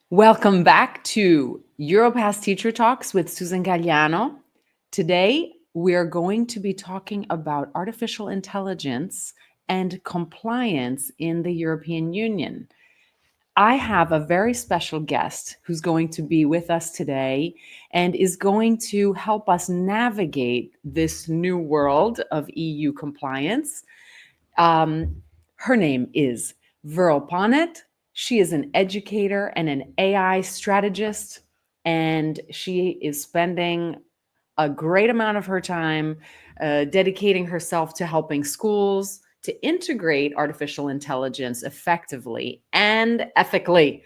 Welcome back to Europass Teacher Talks with Susan Galliano. Today, we are going to be talking about artificial intelligence and compliance in the European Union. I have a very special guest who's going to be with us today and is going to help us navigate this new world of EU compliance. Her name is Veerle Ponnet. She is an educator and an AI strategist, and she is spending a great amount of her time dedicating herself to helping schools to integrate artificial intelligence effectively and ethically.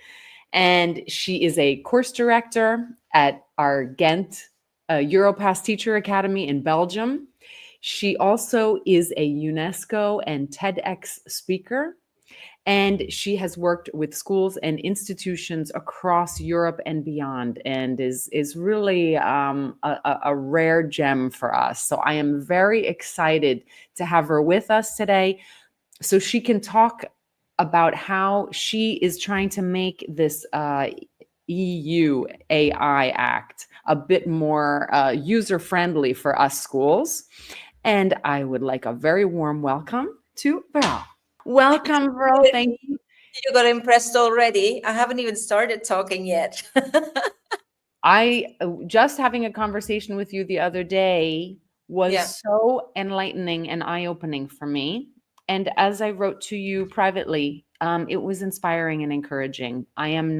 And she is a course director at our Ghent Europass Teacher Academy in Belgium. She also is a UNESCO and TEDx speaker, and she has worked with schools and institutions across Europe and beyond, and is really a rare gem for us. So I am very excited to have her with us today, so she can talk about how she is trying to make this EU AI Act a bit more user-friendly for us schools. And I would like a very warm welcome to Veerle. Welcome, Veerle. Thank you. You got impressed already. I haven't even started talking yet. I just having a conversation with you the other day was Yeah. so enlightening and eye-opening for me. And as I wrote to you privately, it was inspiring and encouraging. I am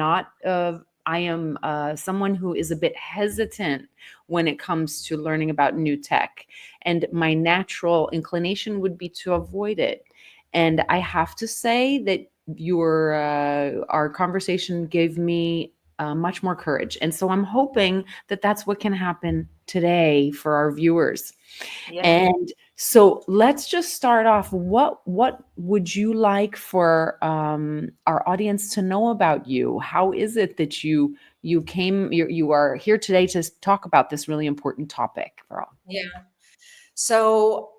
someone who is a bit hesitant when it comes to learning about new tech, and my natural inclination would be to avoid it. And I have to say that your our conversation gave me much more courage. And so I'm hoping that that's what can happen today for our viewers. Yeah. And so let's just start off. What would you like for our audience to know about you? How is it that you are here today to talk about this really important topic, Veerle? Yeah. So,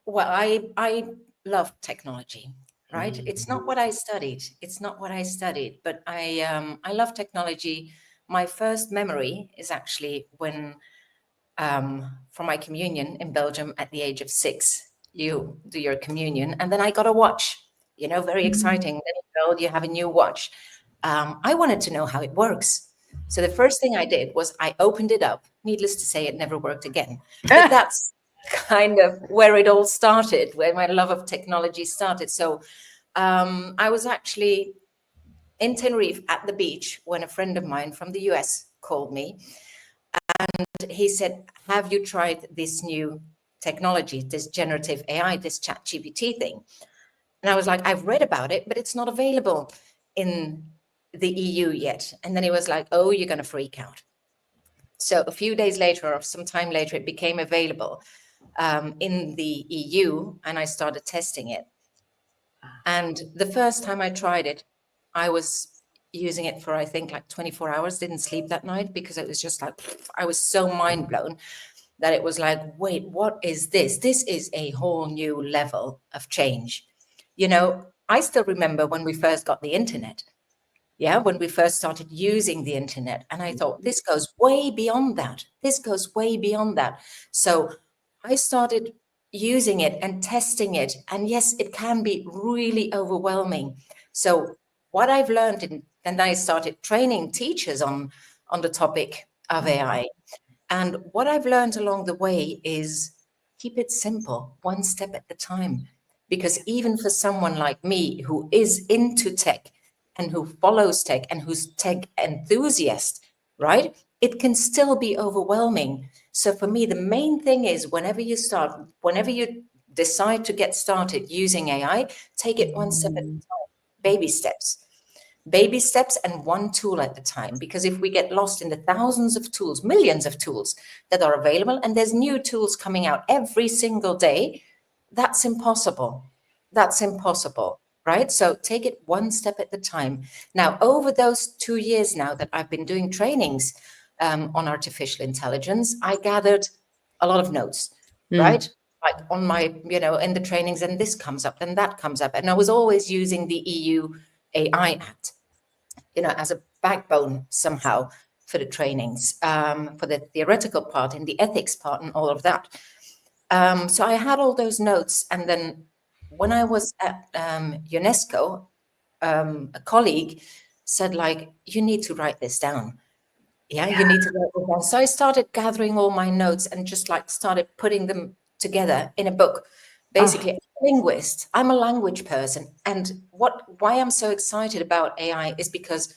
well, I love technology, right? It's not what I studied. It's not what I studied, but I love technology. My first memory is actually when for my communion in Belgium at the age of 6. You do your communion, and then I got a watch. Very exciting. Then you have a new watch. I wanted to know how it works. So the first thing I did was I opened it up. Needless to say, it never worked again. But that's kind of where it all started, where my love of technology started. So I was actually in Tenerife at the beach when a friend of mine from the US called me. And he said, have you tried this new technology, this generative AI, this ChatGPT thing? And I was like, I've read about it, but it's not available in the EU yet. And then he was like, oh, you're going to freak out. So a few days later or some time later, it became available in the EU, and I started testing it. And the first time I tried it, I was using it for, I think, like 24 hours, didn't sleep that night because it was just like, I was so mind blown that it was like, wait, what is this? This is a whole new level of change. I still remember when we first got the internet. Yeah, when we first started using the internet. And I thought, this goes way beyond that. This goes way beyond that. So I started using it and testing it. And yes, it can be really overwhelming. So what I've learned, and I started training teachers on the topic of AI. And what I've learned along the way is keep it simple, one step at a time. Because even for someone like me who is into tech and who follows tech and who's tech enthusiast, right? It can still be overwhelming. So for me, the main thing is whenever you decide to get started using AI, take it one step at a time, baby steps. Baby steps and one tool at a time. Because if we get lost in the thousands of tools, millions of tools that are available, and there's new tools coming out every single day, that's impossible. That's impossible, right? So take it one step at a time. Now, over those 2 years now that I've been doing trainings on artificial intelligence, I gathered a lot of notes, right? Like on my, in the trainings, and this comes up and that comes up. And I was always using the EU AI Act, as a backbone somehow for the trainings, for the theoretical part and the ethics part and all of that. So I had all those notes. And then when I was at UNESCO, a colleague said, like, you need to write this down. Yeah, you need to write this down. So I started gathering all my notes and just like started putting them together in a book. Oh, Basically, a linguist. I'm a language person. And why I'm so excited about AI is because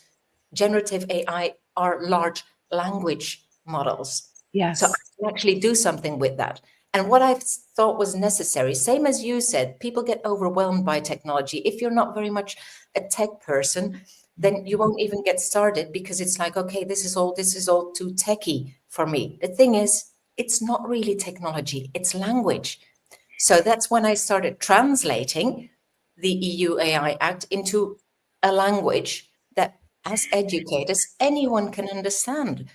generative AI are large language models. So I yes. can actually do something with that. And what I thought was necessary, same as you said, people get overwhelmed by technology. If you're not very much a tech person, then you won't even get started because it's like, okay, this is all too techy for me. The thing is, it's not really technology, it's language. So that's when I started translating the EU AI Act into a language that, as educators, anyone can understand.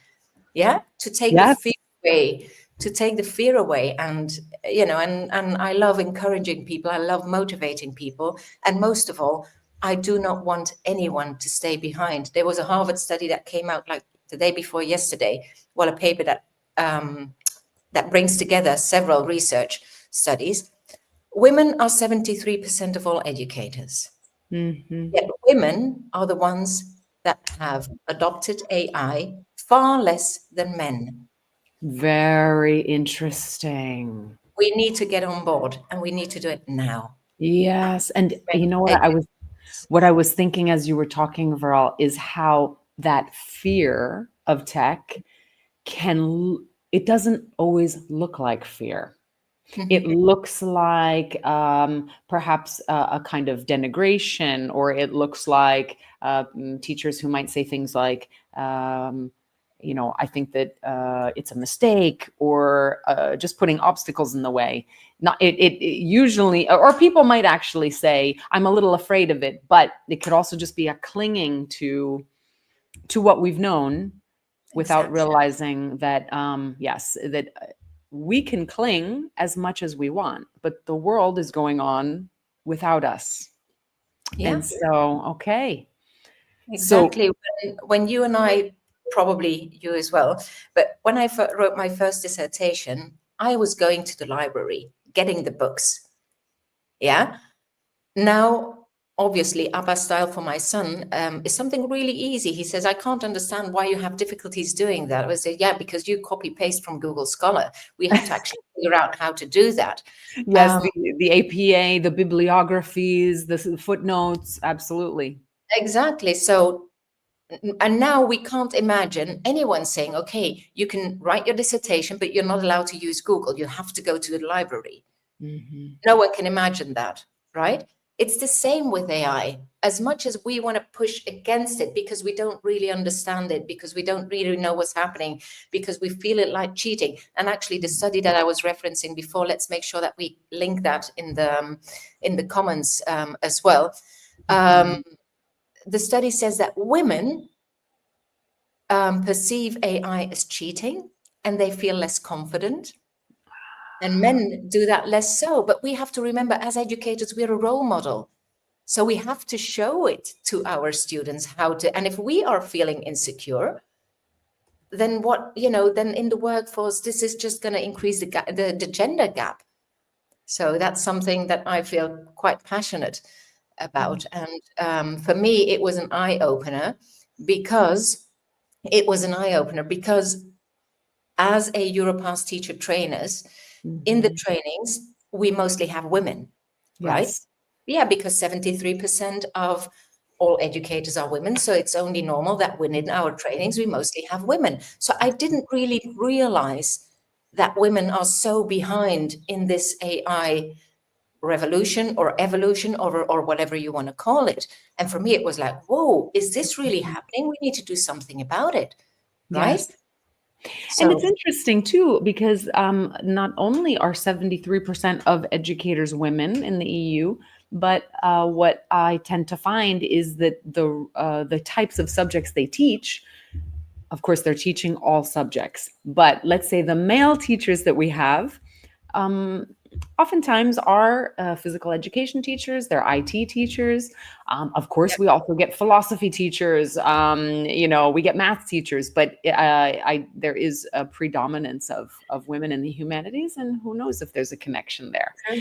Yeah, to take the fear Yes. away, to take the fear away, and and I love encouraging people. I love motivating people, and most of all, I do not want anyone to stay behind. There was a Harvard study that came out like the day before yesterday. Well, a paper that brings together several research studies. Women are 73% of all educators. Hmm. Yet women are the ones that have adopted AI far less than men. Very interesting. We need to get on board and we need to do it now. Yes. And Make you know what a I was difference. what I was thinking as you were talking, Veral, is how that fear of tech it doesn't always look like fear. It Mhm. looks like perhaps a kind of denigration, or it looks like teachers who might say things like, I think that it's a mistake, or just putting obstacles in the way. Not it usually, or people might actually say, "I'm a little afraid of it," but it could also just be a clinging to what we've known without Exactly. realizing that yes, that we can cling as much as we want, but the world is going on without us. Yeah, And so, okay. So, exactly. When you and I, probably you as well, but when I wrote my first dissertation, I was going to the library, getting the books. Yeah. Now, obviously, ABBA style for my son is something really easy. He says, I can't understand why you have difficulties doing that. I would say, yeah, because you copy paste from Google Scholar. We have to actually figure out how to do that. yes, Um, the APA, the bibliographies, the footnotes, absolutely. exactly. So, and now we can't imagine anyone saying, okay, you can write your dissertation, but you're not allowed to use Google. You have to go to the library. Hmm. No one can imagine that, right? It's the same with AI. As much as we want to push against it because we don't really understand it, because we don't really know what's happening, because we feel it like cheating. And actually, the study that I was referencing before, let's make sure that we link that in the comments as well. Um, Hmm. the study says that women perceive AI as cheating and they feel less confident. And men do that less so. But we have to remember, as educators, we're a role model. So we have to show it to our students how to. And if we are feeling insecure, then then in the workforce, this is just going to increase the gender gap. So that's something that I feel quite passionate about. And for me, it was an eye opener because as a Europass teacher trainers, in the Hmm. trainings, we mostly have women, right? Yes. Yeah, because 73% of all educators are women. So it's only normal that within our trainings, we mostly have women. So I didn't really realize that women are so behind in this AI revolution or evolution or whatever you want to call it. And for me, it was like, whoa, is this really happening? We need to do something about it, right? Yes. And it's So, interesting too, because not only are 73% of educators women in the EU, but what I tend to find is that the types of subjects they teach, of course, they're teaching all subjects. But let's say the male teachers that we have, oftentimes are physical education teachers, they're IT teachers. Of course, we also get philosophy teachers. We get math teachers, but there is a predominance of women in the humanities, and who knows if there's a connection there. True.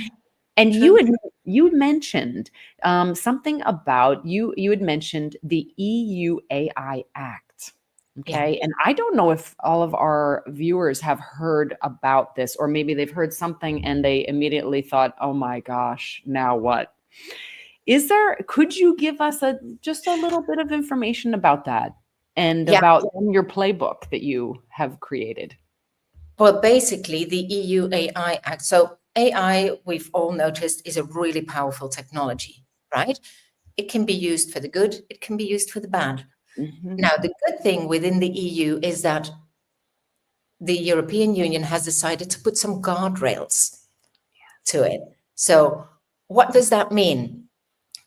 And True. you mentioned something about you had mentioned the EU AI Act. Yeah. Okay. And I don't know if all of our viewers have heard about this, or maybe they've heard something and they immediately thought, oh my gosh, now what? Could you give us just a little bit of information about that and Yeah. about your playbook that you have created? Well, basically, the EU AI Act. So AI, we've all noticed, is a really powerful technology, right? It can be used for the good, it can be used for the bad. Mhm. Now, the good thing within the EU is that the European Union has decided to put some guardrails to it. So, what does that mean?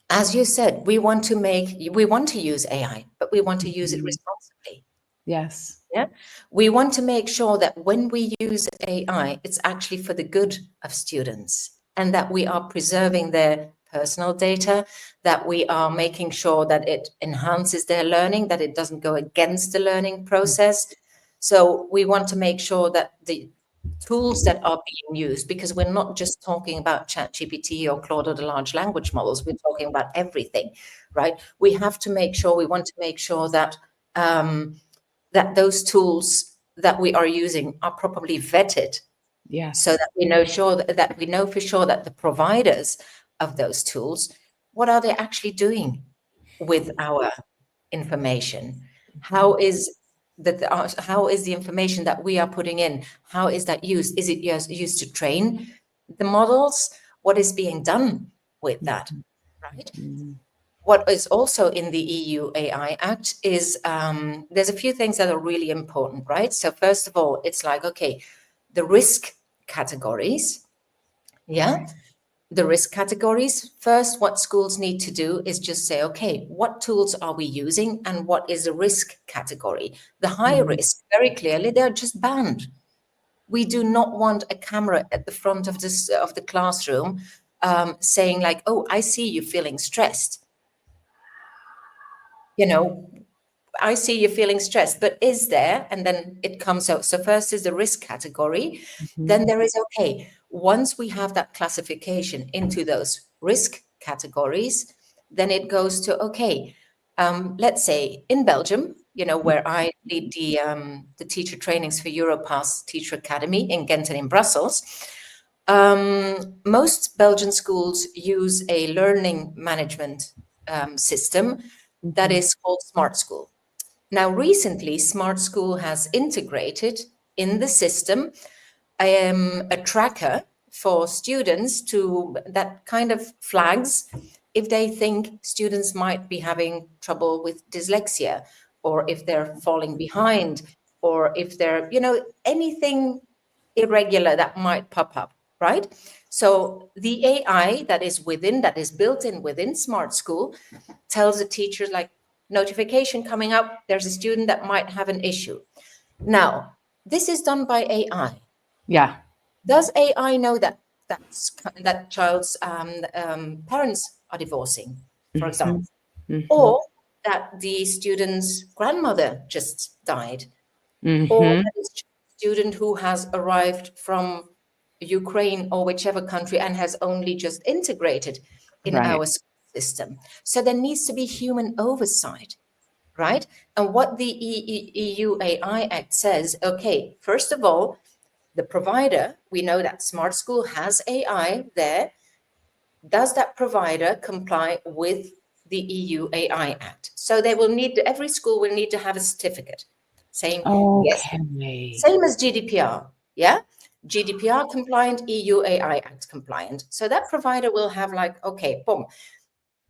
As you said, we want to use AI, but we want to use it Mhm. responsibly. Yes. Yeah. We want to make sure that when we use AI, it's actually for the good of students and that we are preserving their personal data, that we are making sure that it enhances their learning, that it doesn't go against the learning process. So we want to make sure that the tools that are being used, because we're not just talking about ChatGPT or Claude or the large language models, we're talking about everything, right? We want to make sure that that those tools that we are using are properly vetted, so Yes. that we know for sure that the providers of those tools, what are they actually doing with our information? How is how is the information that we are putting in, how is that used? Is it used to train the models? What is being done with that, right? Mhm. What is also in the EU AI Act is there's a few things that are really important, right? So first of all, it's like, okay, the risk categories, yeah, the risk categories. First, what schools need to do is just say, okay, what tools are we using and what is the risk category? The high Mhm. risk, very clearly, they're just banned. We do not want a camera at the front of the classroom saying like, oh, I see you feeling stressed. You know, I see you feeling stressed, but is there? And then it comes out. So first is the risk category. Mhm. Then there is, okay, once we have that classification into those risk categories, then it goes to, okay, let's say in Belgium, where I lead the teacher trainings for Europass Teacher Academy in Ghent and in Brussels. Most Belgian schools use a learning management system that Mhm. is called Smart School. Now, recently, Smart School has integrated in the system a tracker for students that kind of flags if they think students might be having trouble with dyslexia, or if they're falling behind, or if they're, anything irregular that might pop up, right? So the AI that is built in within Smart School tells the teachers like, notification coming up, there's a student that might have an issue. Now, this is done by AI. Yeah. Does AI know that child's parents are divorcing, for example, Mhm. Mhm. or that the student's grandmother just died, or Mhm. that it's a student who has arrived from Ukraine or whichever country and has only just integrated in Right. our school system? So there needs to be human oversight, right? And what the EU AI Act says, okay, first of all, the provider, we know that Smart School has AI there. Does that provider comply with the EU AI Act? So every school will need to have a certificate saying, yes, Okay. same as GDPR, yeah? GDPR compliant, EU AI Act compliant. So that provider will have like, okay, boom,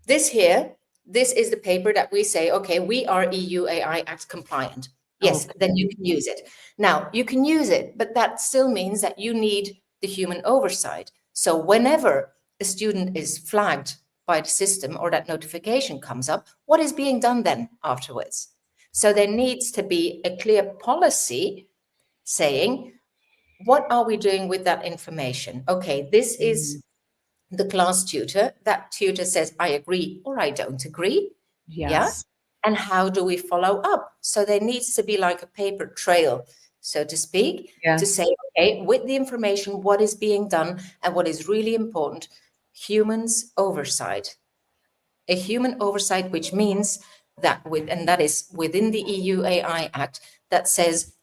this here, this is the paper that we say, okay, we are EU AI Act compliant. Yes, then you Okay. can use it. Now, you can use it, but that still means that you need the human oversight. So whenever a student is flagged by the system or that notification comes up, what is being done then afterwards? So there needs to be a clear policy saying, what are we doing with that information? Okay, this Mhm. is the class tutor. That tutor says, I agree or I don't agree. Yeah. Yes. And how do we follow up? So there needs to be like a paper trail, so to speak, to Yes. say, okay, with the information, what is being done and what is really important, humans oversight. A human oversight, which means that and that is within the EU AI Act, that says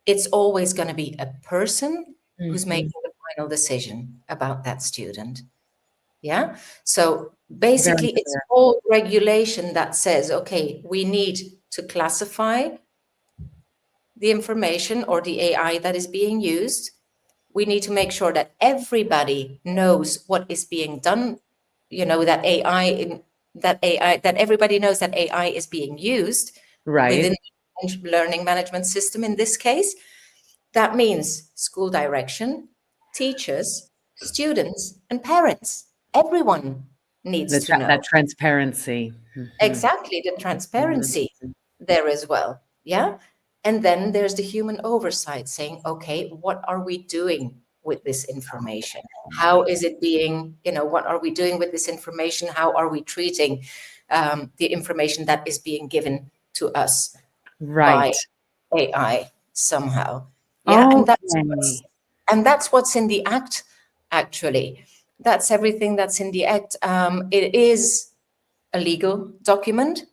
it's always going to be a person who's Mhm. making the final decision about that student. Yeah. So Very basically, it's clear. all regulation that says, okay, we need to classify the information or the AI that is being used. We need to make sure that everybody knows what is being done. You know, that that everybody knows that AI is being used within Right. the learning management system in this case. That means school direction, teachers, students, and parents. Everyone needs to That know. transparency. Mhm. Exactly, the transparency Mhm. there as well. Yeah. And then there's the human oversight saying, okay, what are we doing with this information? How is it being, what are we doing with this information? How are we treating the information that is being given to us by Right. AI somehow? Yeah. Okay. And that's what's in the act, actually. That's everything that's in the act. It is a legal document.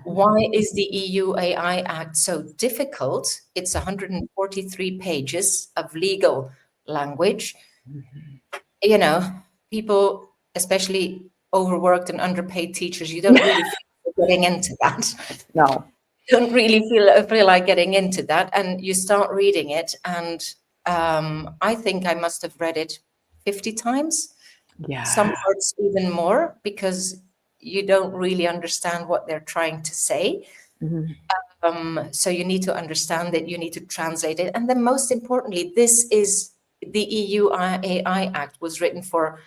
Why is the EU AI Act so difficult? It's 143 pages of legal language. Mhm. You know, people, especially overworked and underpaid teachers, you don't really feel like getting into that. No. Don't really feel like getting into that, and you start reading it, and I think I must have read it 50 times, some Yeah. parts even more, because you don't really understand what they're trying to say. Mhm. So you need to understand it, you need to translate it, and then most importantly, this is the EU AI Act was written for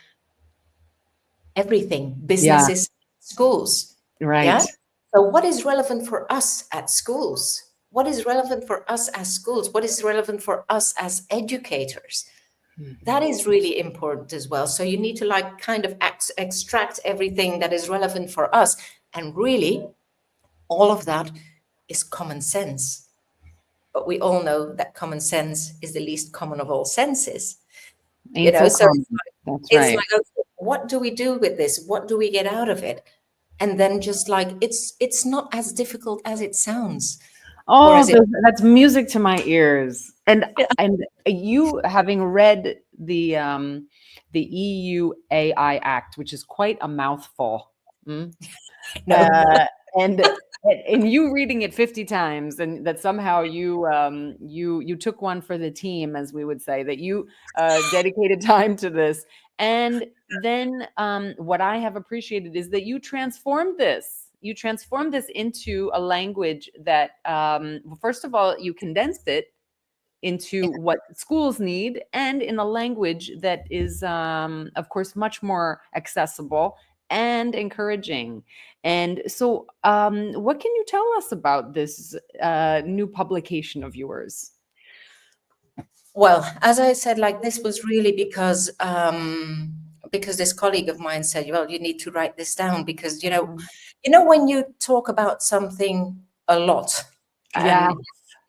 everything, Yeah. businesses, schools. Right. Yeah. So what is relevant for us at schools? What is relevant for us as schools? What is relevant for us as educators? That Mhm. is really important as well. So you need to like kind of extract everything that is relevant for us. And really, all of that is common sense. But we all know that common sense is the least common of all senses. Ain't so So common. That's it's right. like, okay, what do we do with this? What do we get out of it? And then just like it's not as difficult as it sounds, or Oh, as it. that's music to my ears. Yeah, And you having read the EU AI Act, which is quite a mouthful. Mm? no. And you reading it 50 times, and that somehow you took one for the team, as we would say, that you dedicated time to this. And then what I have appreciated is that you transformed this into a language that well, first of all, you condensed it into what schools need, and in a language that is, of course, much more accessible and encouraging. And so, what can you tell us about this new publication of yours? Well, as I said, like this was really because this colleague of mine said, well, you need to write this down because Mhm. when you talk about something a lot, Yeah.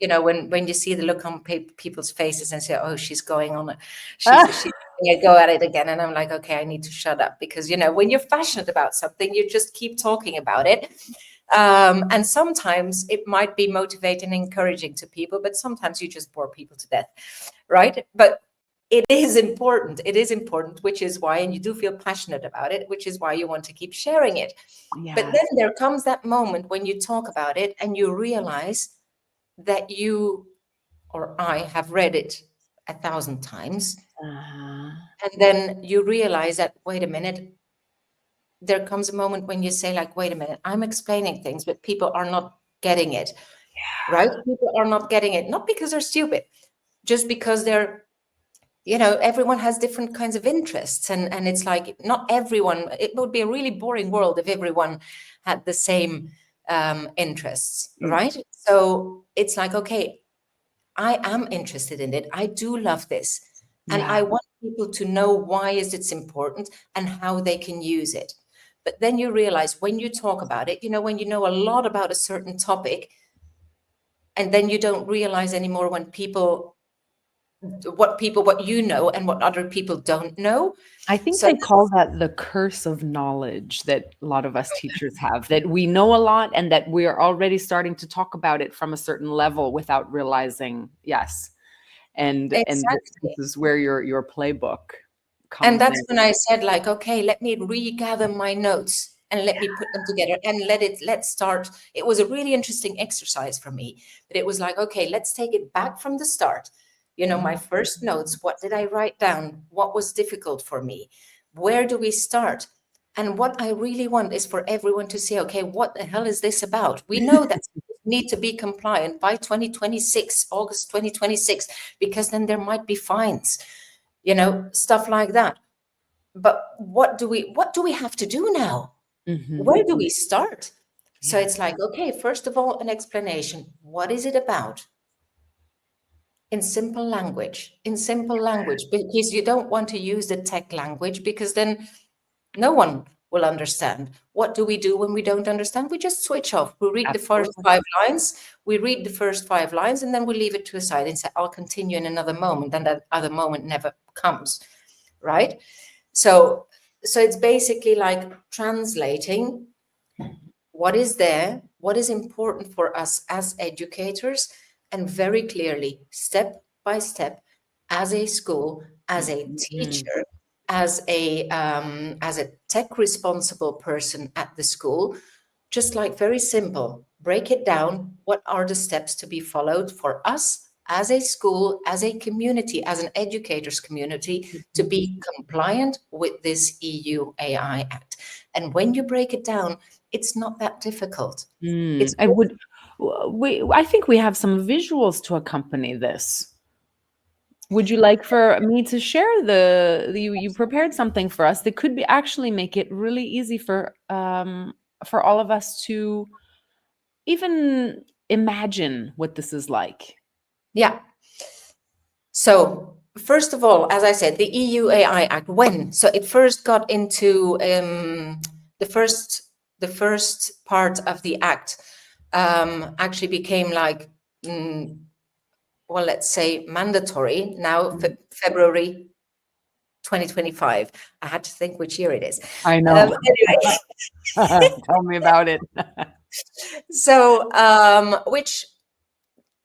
and when you see the look on people's faces and say, oh, she's going on it, she's gonna go at it again, and I'm like, okay, I need to shut up, because when you're passionate about something, you just keep talking about it. And sometimes it might be motivating and encouraging to people, but sometimes you just bore people to death, right? But it is important. It is important, which is why, and you do feel passionate about it, which is why you want to keep sharing it. But then Yes. there comes that moment when you talk about it and you realize that you or I have read it 1,000 times. Uh-huh. And then you realize that, wait a minute, there comes a moment when you say, like, wait a minute, I'm explaining things, but people are not getting it, right? People are not getting it, not because they're stupid, just because everyone has different kinds of interests. And it's like, not everyone, it would be a really boring world if everyone had the same interests, Mm. right? So it's like, okay, I am interested in it. I do love this. And I Yeah. want people to know why is it's important and how they can use it. But then you realize when you talk about it, when you know a lot about a certain topic, and then you don't realize anymore when what you know and what other people don't know. I think So they call that the curse of knowledge that a lot of us teachers have, that we know a lot and that we're already starting to talk about it from a certain level without realizing, yes. And this exactly. is where your playbook And comes that's in. when I said, like, okay, let me regather my notes and let me put them together and let's start. It was a really interesting exercise for me, but it was like, okay, let's take it back from the start. My first notes, what did I write down? What was difficult for me? Where do we start? And what I really want is for everyone to say, okay, what the hell is this about? We know that we need to be compliant by 2026, August 2026, because then there might be fines, stuff like that. But what do we have to do now? Mhm. Where do we start? So Yes. it's like, okay, first of all, an explanation. What is it about? In simple language, because you don't want to use the tech language, because then no one will understand. What do we do when we don't understand? We just switch off. We read the first Absolutely. 5 lines. We read the first 5 lines, and then we leave it to a side and say, I'll continue in another moment. And that other moment never comes, right? So, so it's basically like translating what is there, what is important for us as educators, and very clearly, step by step, as a school, as a Mhm. teacher, as a tech responsible person at the school, just like very simple, break it down. What are the steps to be followed for us as a school, as a community, as an educators community, to Mhm. be compliant with this EU AI Act? And when you break it down, it's not that difficult. It's I would I think we have some visuals to accompany this. Would you like for me to share you prepared something for us that could be actually make it really easy for all of us to even imagine what this is like? yeah. So first of all, as I said, the EU AI Act, when? So it first got into the first the first part of the act actually became like well, let's say mandatory now, Mhm. February 2025. I had to think which year it is. I know. Anyway, Tell me about it. so which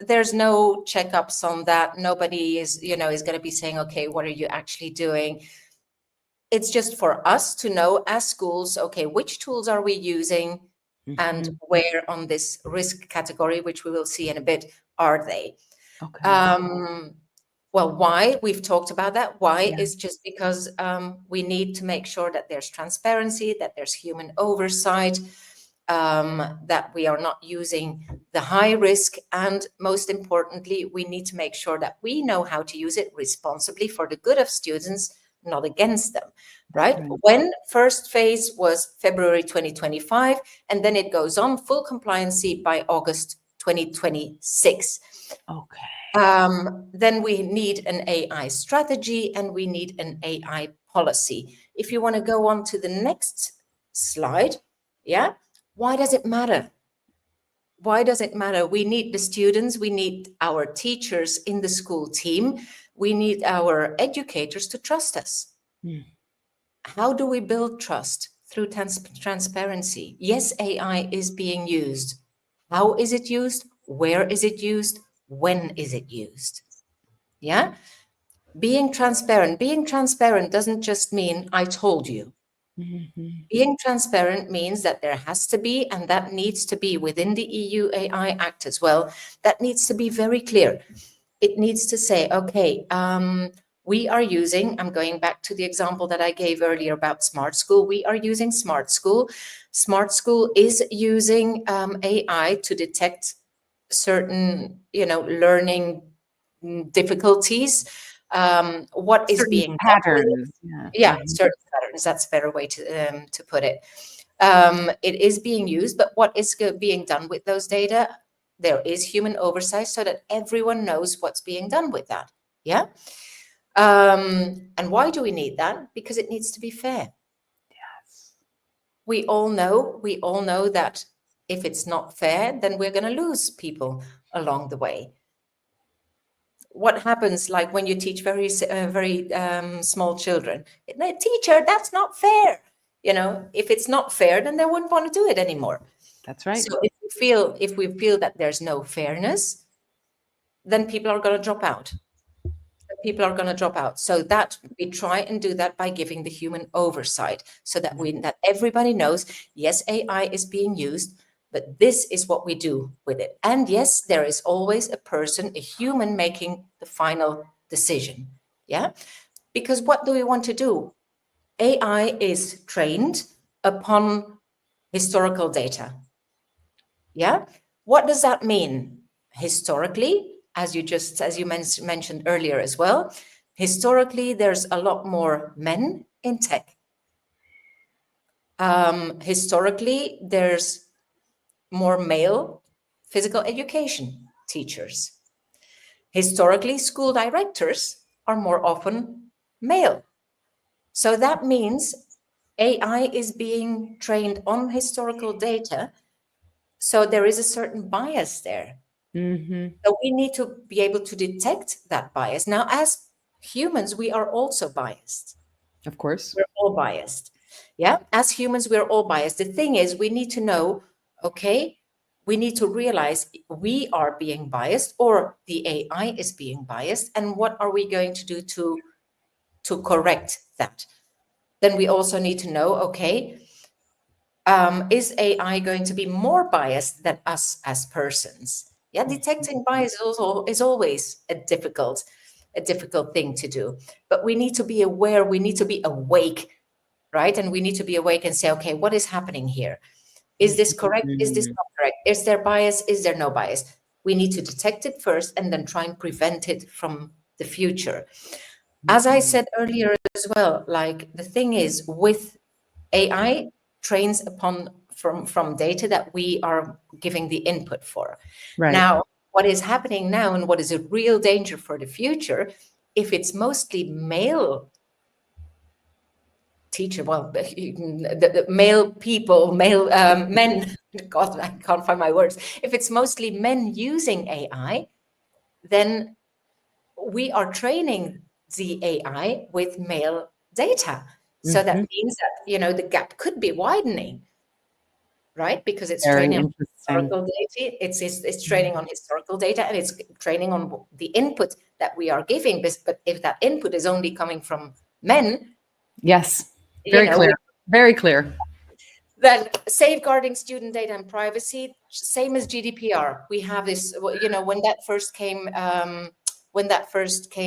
there's no checkups on that. Nobody is going to be saying, okay, what are you actually doing? It's just for us to know as schools, okay, which tools are we using and Mhm. where on this risk category, which we will see in a bit, are they? Okay. Um, well, why? We've talked about that. Why Yeah. is just because we need to make sure that there's transparency, that there's human oversight, that we are not using the high risk, and most importantly, we need to make sure that we know how to use it responsibly for the good of students, not against them, That's right? right. When first phase was February 2025, and then it goes on full compliancy by August 2026. Okay. Then we need an AI strategy and we need an AI policy. If you want to go on to the next slide, yeah, why does it matter? Why does it matter? We need the students, we need our teachers in the school team, we need our educators to trust us. Mm. How do we build trust? Through transparency. Yes, AI is being used. How is it used? Where is it used? When is it used? Yeah. Being transparent doesn't just mean I told you. Mhm. Being transparent means that there has to be, and that needs to be within the EU AI Act as well, that needs to be very clear. It needs to say, okay, we are using, I'm going back to the example that I gave earlier about Smart School. We are using Smart School. Smart School is using AI to detect certain, learning difficulties. What is Certain being done with it? patterns. Yeah. Yeah, Mhm. certain patterns. That's a better way to put it. It is being used, but what is being done with those data? there is human oversight so that everyone knows what's being done with that. Yeah. And why do we need that? Because it needs to be fair. Yes. We all know that if it's not fair, then we're going to lose people along the way. What happens, like when you teach very small children? Teacher, that's not fair. If it's not fair, then they wouldn't want to do it anymore. That's right. So if we feel that there's no fairness, then people are going to drop out. So that we try and do that by giving the human oversight, so that everybody knows, yes, AI is being used, but this is what we do with it. And yes, there is always a person, a human, making the final decision. Yeah. Because what do we want to do? AI is trained upon historical data. Yeah. What does that mean? Historically, as you mentioned earlier as well, historically, there's a lot more men in tech. Historically, there's more male physical education teachers. Historically, school directors are more often male. So that means AI is being trained on historical data. So there is a certain bias there. Mm-hmm. So we need to be able to detect that bias. Now, as humans, we are also biased. Of course. We're all biased. Yeah. As humans, we're all biased. The thing is, we need to know, okay, we need to realize we are being biased, or the AI is being biased. And what are we going to do to correct that? Then we also need to know, okay, is AI going to be more biased than us as persons? Yeah, detecting bias is always a difficult thing to do. But we need to be aware, we need to be awake, right? And we need to be awake and say, okay, what is happening here? Is this correct? Is this not correct? Is there bias? Is there no bias? We need to detect it first and then try and prevent it from the future. As I said earlier as well, like the thing is with AI trains upon from data that we are giving the input for. Right. Now, what is happening now and what is a real danger for the future, if it's mostly male teacher, well, the male people, male men, God, I can't find my words. If it's mostly men using AI, then we are training the AI with male data. So that means that, the gap could be widening, right? Because it's Very training on interesting. historical data. It's training on historical data, and it's training on the input that we are giving. But if that input is only coming from men, Yes. you Very know, clear. Very clear. then safeguarding student data and privacy, same as GDPR. We have this, when that first came,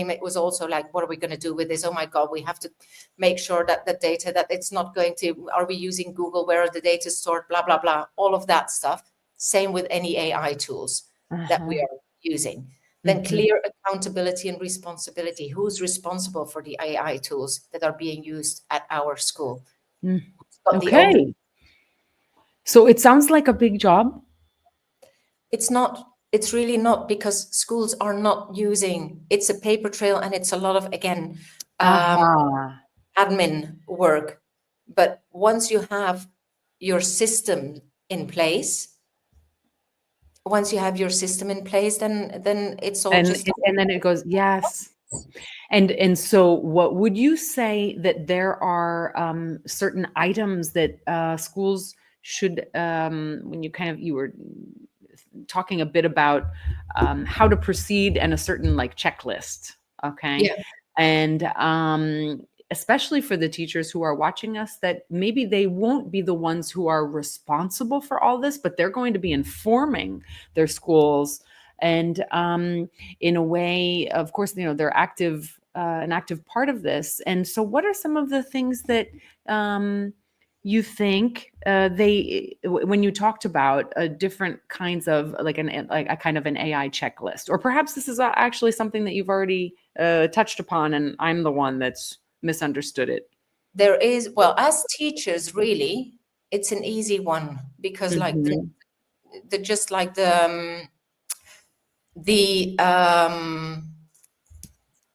it was also like, what are we going to do with this? Oh my God, we have to make sure that the data, that it's not going to, are we using Google? Where are the data stored? Blah, blah, blah, all of that stuff. Same with any AI tools that we are using. Then clear accountability and responsibility. Who's responsible for the AI tools that are being used at our school? Got the Okay. So it sounds like a big job. It's not, it's really not, because schools are not using, it's a paper trail and it's a lot of, again, Aha. admin work. But once you have your system in place, then it's all And just, and then it goes, yes. And so what would you say that there are certain items that schools should when you were talking a bit about how to proceed and a certain like checklist, okay? yeah, And especially for the teachers who are watching us, that maybe they won't be the ones who are responsible for all this, but they're going to be informing their schools. And in a way, of course, they're active, an active part of this. And so, what are some of the things that you think when you talked about different kinds of like a kind of an AI checklist, or perhaps this is actually something that you've already touched upon, and I'm the one that's misunderstood it. there is, well, as teachers, really, it's an easy one, because like Mhm. the just like the the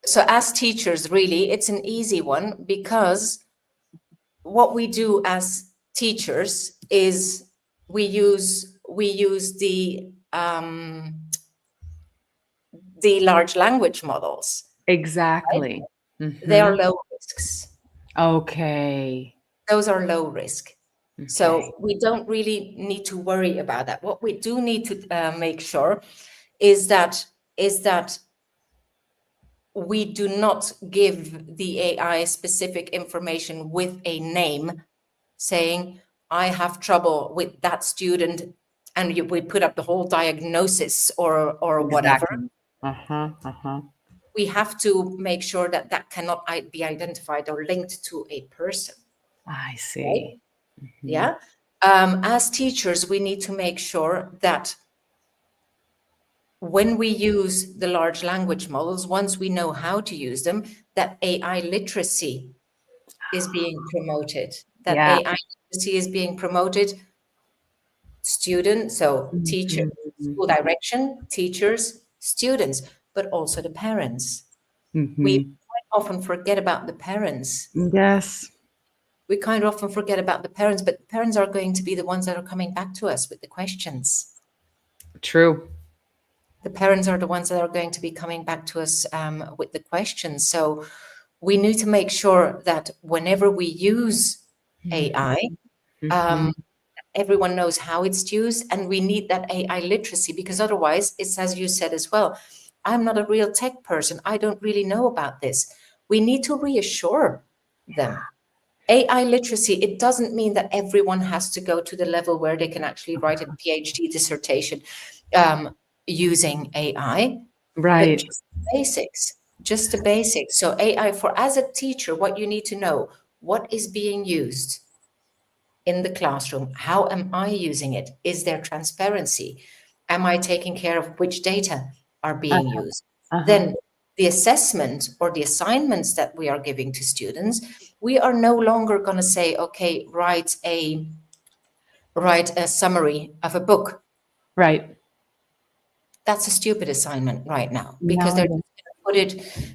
so as teachers, really, it's an easy one, because what we do as teachers is we use the large language models. Exactly. They are Hmm. low risks. Okay. Those are low risk. Okay. So we don't really need to worry about that. What we do need to make sure is that we do not give the AI specific information with a name, saying, I have trouble with that student, and we put up the whole diagnosis or whatever. Exactly. Uh-huh. Uh-huh. We have to make sure that that cannot be identified or linked to a person, I right? see. Mhm. Yeah. As teachers, we need to make sure that when we use the large language models, once we know how to use them, that AI literacy is being promoted, that Yeah. AI literacy is being promoted. Students, so teachers, Mhm. school direction, teachers, students, but also the parents. We Mhm. quite often forget about the parents. Yes. We kind of often forget about the parents, but the parents are going to be the ones that are coming back to us with the questions. True. The parents are the ones that are going to be coming back to us with the questions. So we need to make sure that whenever we use AI, Mhm. um, everyone knows how it's used, and we need that AI literacy, because otherwise, it's as you said as well. I'm not a real tech person. I don't really know about this. We need to reassure them. AI literacy, it doesn't mean that everyone has to go to the level where they can actually write a PhD dissertation um, using AI, but Right. just the basics, just the basics. So AI, for as a teacher, what you need to know, what is being used in the classroom? How am I using it? Is there transparency? Am I taking care of which data are Uh, being used? uh-huh. Then the assessment or the assignments that we are giving to students, we are no longer going to say, okay, write a summary of a book. Right. That's a stupid assignment right now, because No, it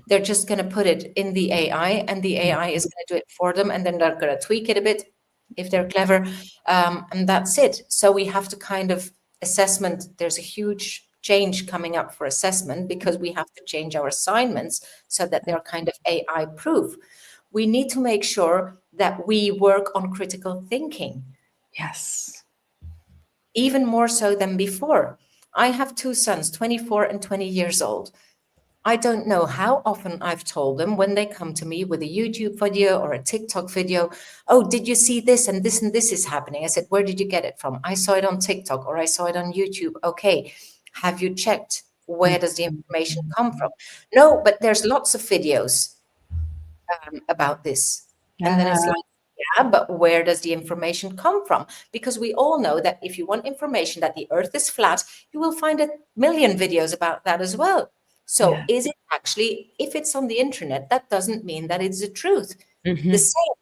they're just going to put it in the AI, and the is. AI is going to do it for them, and then they're going to tweak it a bit if they're clever, and that's it. So we have to kind of assessment. There's a huge change coming up for assessment, because we have to change our assignments so that they're kind of AI proof. We need to make sure that we work on critical thinking Yes. even more so than before. I have two sons, 24 and 20 years old. I don't know how often I've told them when they come to me with a YouTube video or a TikTok video, oh, did you see this and this is happening? I said, where did you get it from? I saw it on TikTok or I saw it on YouTube. Okay, have you checked? Where does the information come from? No, but there's lots of videos about this. And then it's Yeah. like, yeah, but where does the information come from? Because we all know that if you want information that the earth is flat, you will find a million videos about that as well. So Yeah. is it actually, if it's on the internet, that doesn't mean that it's the truth. The Hmm. same,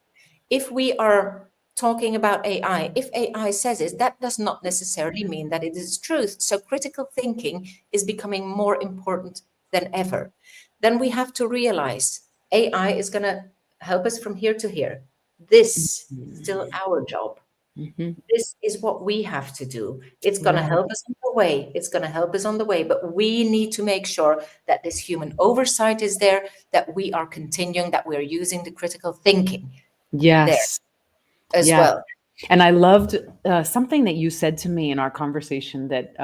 if we are talking about AI, if AI says it, that does not necessarily mean that it is truth. So critical thinking is becoming more important than ever. Then we have to realize AI is going to help us from here to here. This is still our job. Hmm. This is what we have to do. It's going to Right. help us on the way. It's going to help us on the way. But we need to make sure that this human oversight is there, that we are continuing, that we're using the critical thinking there Yes. as Yeah. well. And I loved something that you said to me in our conversation that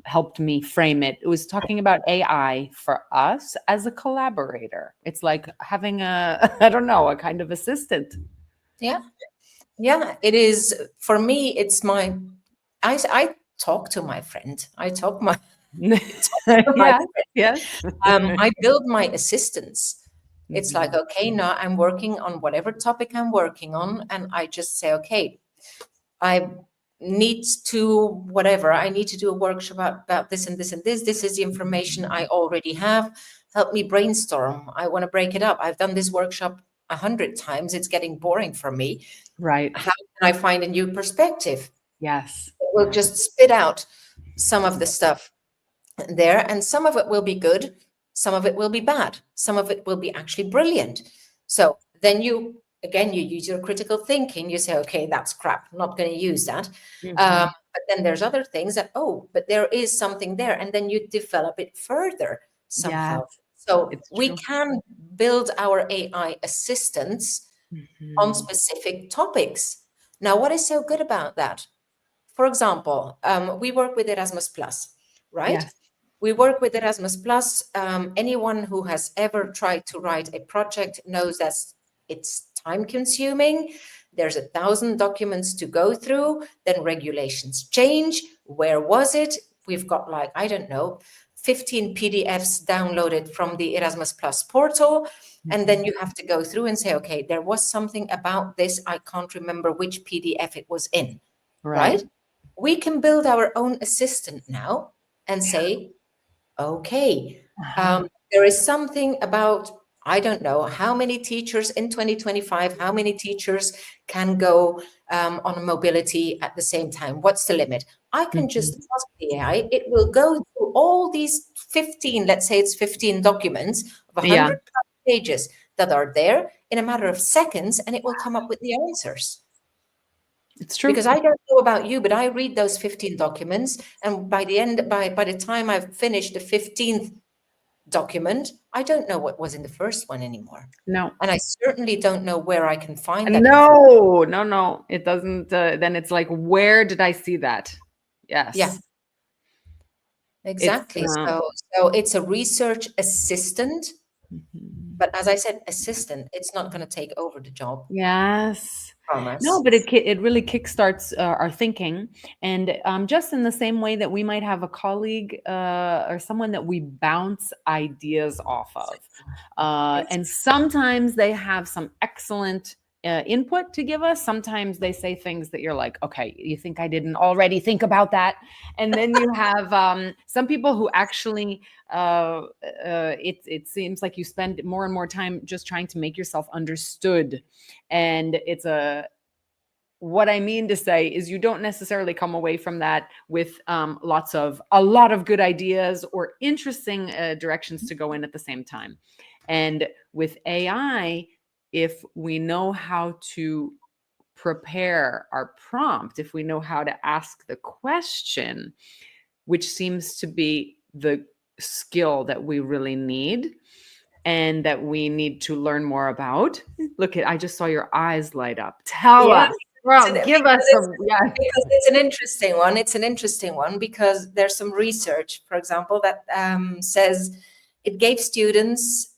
helped me frame it. It was talking about AI for us as a collaborator. It's like having a, I don't know, a kind of assistant. Yeah. Yeah. It is. For me, it's my, I talk to my friend. I talk my, talk to my Yeah. friend. Yes. I build my assistants. It's like, Mhm. okay, now I'm working on whatever topic I'm working on. And I just say, okay, I need to, whatever, I need to do a workshop about this and this and this. This is the information I already have. Help me brainstorm. I want to break it up. I've done this workshop 100 times. It's getting boring for me. Right. How can I find a new perspective? Yes. It will just spit out some of the stuff there, and some of it will be good, some of it will be bad, some of it will be actually brilliant. So then you use your critical thinking. You say, okay, that's crap, I'm not going to use that. Mhm. But then there's other things that, oh, but there is something there, and then you develop it further Yes, somehow. So it's we true. can build our AI assistants on Mhm. specific topics. Now, what is so good about that? For example, we work with Erasmus Plus, right? Yes. We work with Erasmus Plus. Anyone who has ever tried to write a project knows that it's time consuming. There's 1,000 documents to go through, then regulations change. Where was it? We've got, like, I don't know, 15 PDFs downloaded from the Erasmus Plus portal. And then Mhm. you have to go through and say, okay, there was something about this. I can't remember which PDF it was in, Right. right? We can build our own assistant now and say, okay, Uh-huh. there is something about, I don't know, how many teachers in 2025, how many teachers can go on a mobility at the same time? What's the limit? I can just Mhm. ask the AI, it will go through all these 15, let's say it's 15 documents of Yeah, 100 pages that are there in a matter of seconds, and it will come up with the answers. it's true. Because I don't know about you, but I read those 15 documents, and by the time I've finished the 15th document, I don't know what was in the first one anymore. No. And I certainly don't know where I can find that information. No, no, no. It doesn't. Then it's like, where did I see that? Yeah, Yes. It's exactly. So it's a research assistant, mhm. but as I said, assistant, it's not going to take over the job Yes. from No, us. but it really kickstarts our thinking, and just in the same way that we might have a colleague or someone that we bounce ideas off of, Exactly. and sometimes they have some excellent input to give us. Sometimes they say things that you're like, okay, you think I didn't already think about that? And then you have some people who actually it seems like you spend more and more time just trying to make yourself understood, and it's a what I mean to say is you don't necessarily come away from that with a lot of good ideas or interesting directions to go in at the same time. And with AI, if we know how to prepare our prompt, if we know how to ask the question, which seems to be the skill that we really need and that we need to learn more about. Look at, I just saw your eyes light up. Tell Yeah, us. Well, give us some, yeah. because it's an interesting one. It's an interesting one because there's some research, for example, that says it gave students,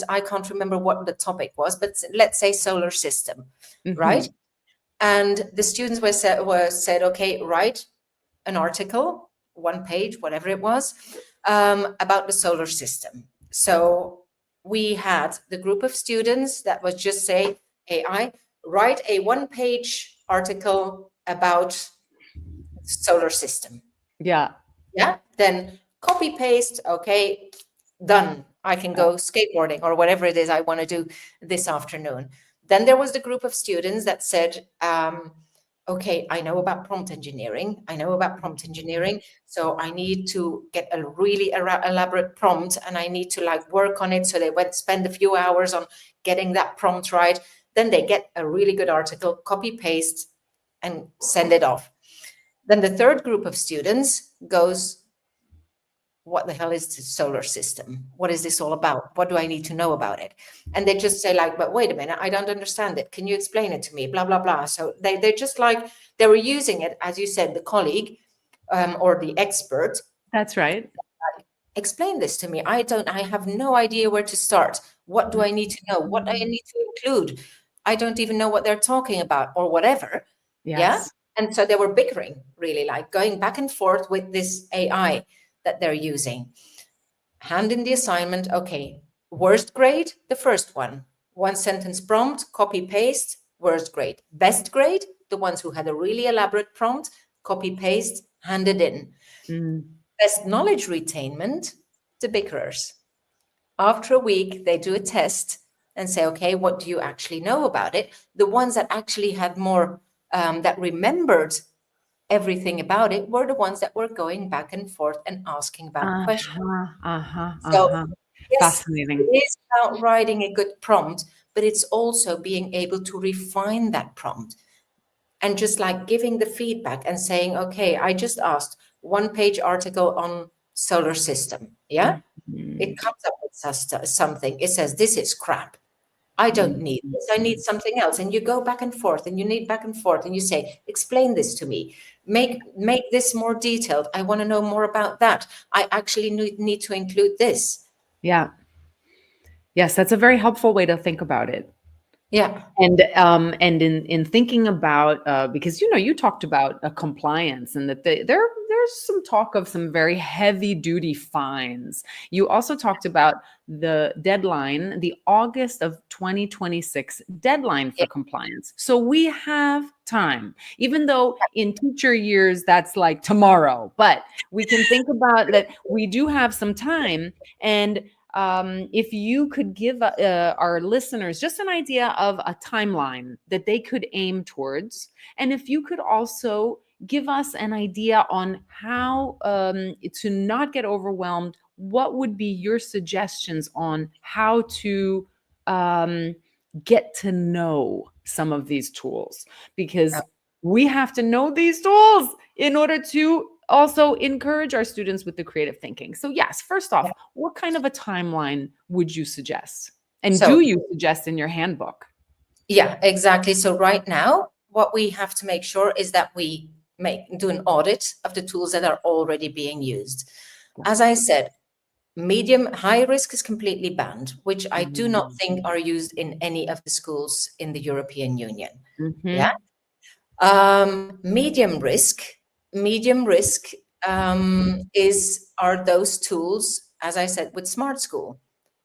I can't remember what the topic was, but let's say solar system, right? Mhm. And the students were said, okay, write an article, one page, whatever it was, about the solar system. So we had the group of students that was just say, AI, write a one-page article about solar system. Yeah. Yeah. Then copy paste. Okay, done. I can Uh, go skateboarding or whatever it is I want to do this afternoon. Then there was the group of students that said, okay, I know about prompt engineering. I know about prompt engineering. So I need to get a really elaborate prompt and I need to like work on it. So they went spend a few hours on getting that prompt right. Then they get a really good article, copy paste and send it off. Then the third group of students goes, what the hell is the solar system? What is this all about? What do I need to know about it? And they just say like, but wait a minute, I don't understand it. Can you explain it to me? Blah, blah, blah. So they just like, they were using it, as you said, the colleague or the expert, that's right. explain this to me. I have no idea where to start. What do I need to know? What do I Mhm. need to include? I don't even know what they're talking about or whatever. Yeah. Yes. And so they were bickering, really, like going back and forth with this AI that they're using. Hand in the assignment. Okay. Worst grade, the first one sentence prompt, copy paste, worst grade. Best grade, the ones who had a really elaborate prompt, copy paste, hand it in. Mm. Best knowledge retainment, the bickerers. After a week, they do a test and say, okay, what do you actually know about it? The ones that actually had more, that remembered everything about it were the ones that were going back and forth and asking about questions. Uh-huh, uh-huh, So uh-huh. yes, it Fascinating. is about writing a good prompt, but it's also being able to refine that prompt and just like giving the feedback and saying, okay, I just asked one page article on solar system. Yeah. It Mhm, comes up with something. It says, this is crap. I don't mhm, need this. I need mhm. something else. And you go back and forth and you need back and forth and you say, explain this to me. Make this more detailed. I want to know more about that. I actually need to include this. Yeah. Yes, that's a very helpful way to think about it. Yeah. And in thinking about because you talked about compliance and that there's some talk of some very heavy duty fines. You also talked about the deadline, the August of 2026 deadline for Yeah. compliance. So we have time, even though in teacher years that's like tomorrow, but we can think about that we do have some time. And if you could give our listeners just an idea of a timeline that they could aim towards, and if you could also give us an idea on how to not get overwhelmed, what would be your suggestions on how to um, get to know some of these tools? Because we have to know these tools in order to also encourage our students with the creative thinking. So, yes, first Yeah. off, what kind of a timeline would you suggest? And do So, you suggest in your handbook? yeah, exactly. So right now, what we have to make sure is that we do an audit of the tools that are already being used. Yeah. As I said, medium, high risk is completely banned, which I do not think Mhm. are used in any of the schools in the European Union. Yeah. Mhm. Medium risk, medium risk are those tools, as I said, with Smart School,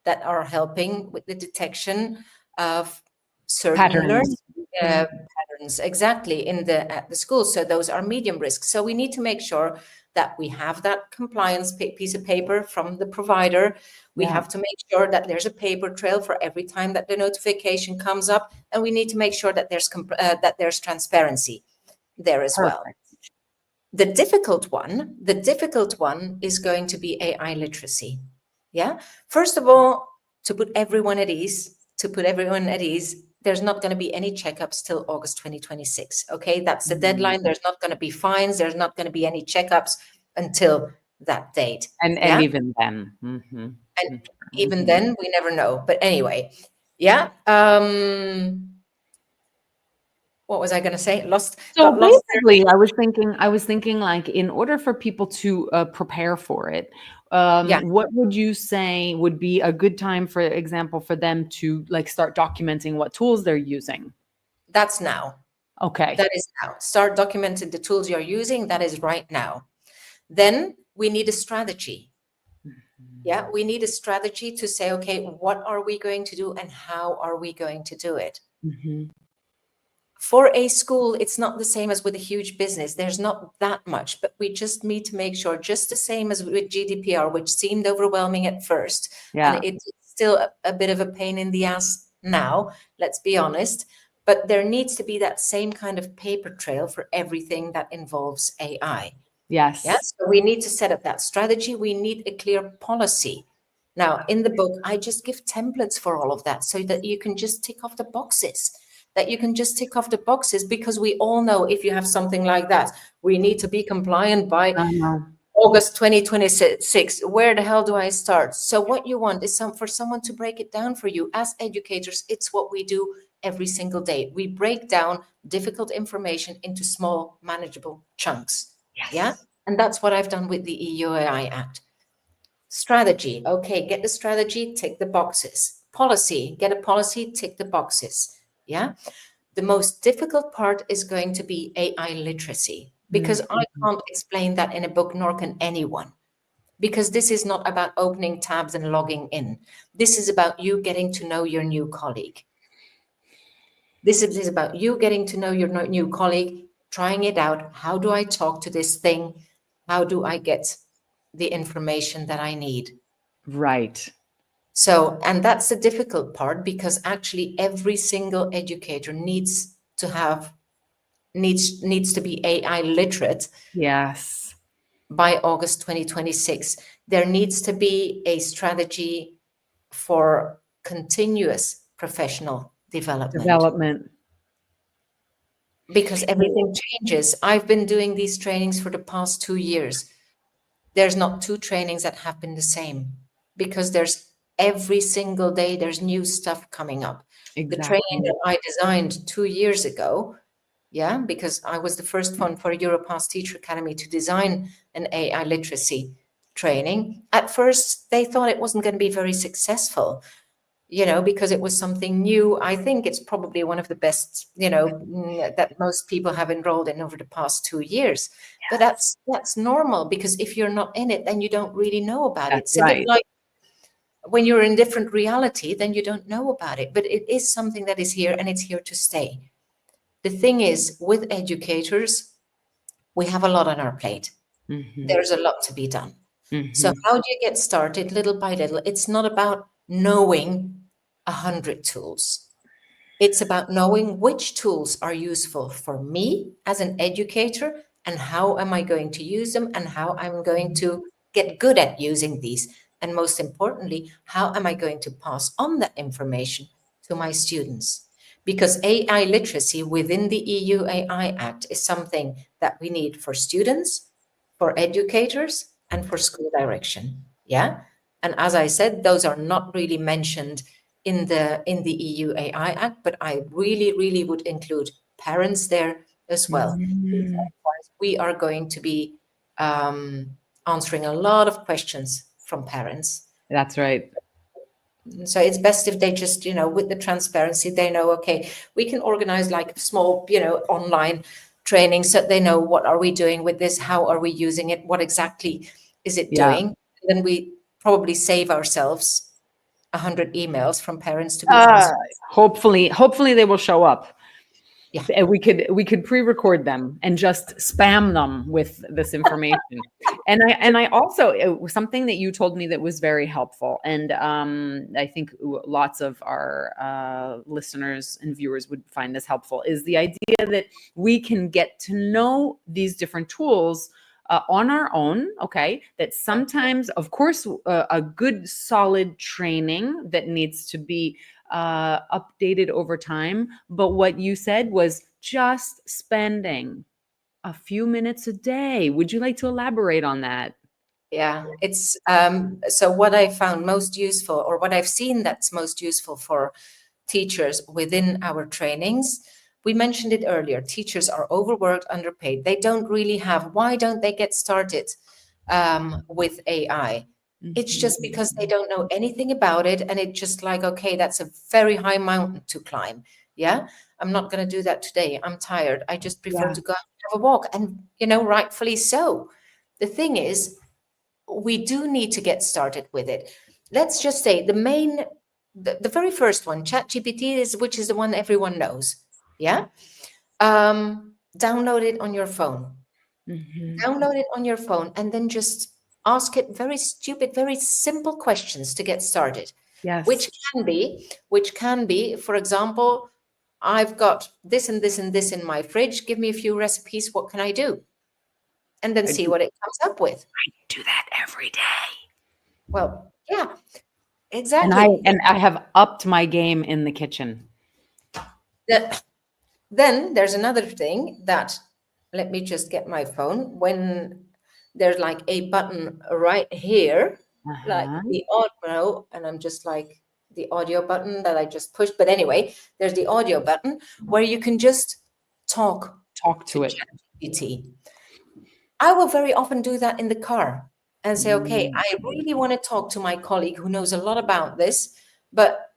that are helping with the detection of certain learning Patterns. Mhm. patterns exactly in the at the school. So those are medium risk. So we need to make sure that we have that compliance piece of paper from the provider. We Yeah. have to make sure that there's a paper trail for every time that the notification comes up, and we need to make sure that there's transparency there as well. Perfect. The difficult one is going to be AI literacy. Yeah. First of all, to put everyone at ease, there's not going to be any checkups till August 2026. Okay, that's the Mhm. deadline. There's not going to be fines. There's not going to be any checkups until that date. And Yeah. even then. Mhm. And Mhm. even Mhm. then, we never know. But anyway, yeah. What was I going to say? So Got lost there. basically, I was thinking like in order for people to prepare for it, Yeah, what would you say would be a good time, for example, for them to like start documenting what tools they're using? that's now. Okay. That is now. Start documenting the tools you're using. That is right now. Then we need a strategy. Yeah, we need a strategy to say, okay, what are we going to do and how are we going to do it? Mhm. For a school, it's not the same as with a huge business. There's not that much, but we just need to make sure, just the same as with GDPR, which seemed overwhelming at first, and Yeah. it's still a bit of a pain in the ass now, let's be honest. But there needs to be that same kind of paper trail for everything that involves AI. Yes. Yes, so we need to set up that strategy. We need a clear policy. Now, in the book, I just give templates for all of that so that you can just tick off the boxes. That you can just tick off the boxes, because we all know if you have something like that, we need to be compliant by Uh-huh. August 2026. Where the hell do I start? So what you want is for someone to break it down for you. As educators, it's what we do every single day. We break down difficult information into small, manageable chunks. Yeah. Yes. And that's what I've done with the EU AI Act. Strategy. Okay, get the strategy, tick the boxes. Policy. Get a policy, tick the boxes. Yeah. The most difficult part is going to be AI literacy, because I Mhm. can't explain that in a book, nor can anyone. Because this is not about opening tabs and logging in. This is about you getting to know your new colleague. This is about you getting to know your new colleague, trying it out. How do I talk to this thing? How do I get the information that I need? Right. So, and that's the difficult part, because actually every single educator needs to be AI literate Yes. by August 2026. There needs to be a strategy for continuous professional development Development. because everything changes. I've been doing these trainings for the past 2 years. There's not two trainings that have been the same because there's every single day there's new stuff coming up. The training Exactly. that I designed 2 years ago, yeah, because I was the first one for Europass Teacher Academy to design an AI literacy training. At first, they thought it wasn't going to be very successful, because it was something new. I think it's probably one of the best, that most people have enrolled in over the past 2 years. But that's normal because if you're not in it, then you don't really know about it. That's It's a bit right. like when you're in different reality, then you don't know about it. But it is something that is here and it's here to stay. The thing is, with educators, we have a lot on our plate. Hmm. There's a lot to be done. So Hmm. how do you get started little by little? It's not about knowing 100 tools. It's about knowing which tools are useful for me as an educator and how am I going to use them and how I'm going to get good at using these. And most importantly, how am I going to pass on that information to my students? Because AI literacy within the EU AI Act is something that we need for students, for educators, and for school direction. Yeah. And as I said, those are not really mentioned in the EU AI Act, but I really, really would include parents there as well. Because Hmm. otherwise we are going to be answering a lot of questions from parents. That's right. So it's best if they just, with the transparency, they know, okay, we can organize like small, online training so they know what are we doing with this, how are we using it, what exactly is it Yeah. doing. And then we probably save ourselves 100 emails from parents to be answered. Hopefully they will show up. Yeah. And we could pre-record them and just spam them with this information. And I also, it was something that you told me that was very helpful, and I think lots of our listeners and viewers would find this helpful, is the idea that we can get to know these different tools on our own. Okay, that sometimes, of course, a good solid training that needs to be updated over time. But what you said was just spending a few minutes a day. Would you like to elaborate on that? Yeah, it's so what I found most useful, or what I've seen that's most useful for teachers within our trainings. We mentioned it earlier. Teachers are overworked, underpaid. They don't really have. Why don't they get started with AI? It's just because they Mhm. don't know anything about it, and it's just like, okay, that's a very high mountain to climb. Yeah, I'm not going to do that today. I'm tired. I just prefer Yeah. to go out and have a walk, and rightfully so. The thing is, we do need to get started with it. Let's just say the very first one, ChatGPT, which is the one everyone knows. Yeah. Download it on your phone. Mhm. Download it on your phone and then just ask it very stupid, very simple questions to get started. Which Yes. can be, for example, I've got this and this and this in my fridge. Give me a few recipes. What can I do? And then I see do, what it comes up with. I do that every day. Well, yeah, And I exactly. and I have upped my game in the kitchen. The- Then there's another thing that, let me just get my phone. When there's like a button right here, like Uh-huh. the audio, and I'm just like the audio button that I just pushed. But anyway, there's the audio button where you can just talk Talk to to it. ChatGPT. I will very often do that in the car and say, okay, Mm. I really want to talk to my colleague who knows a lot about this, but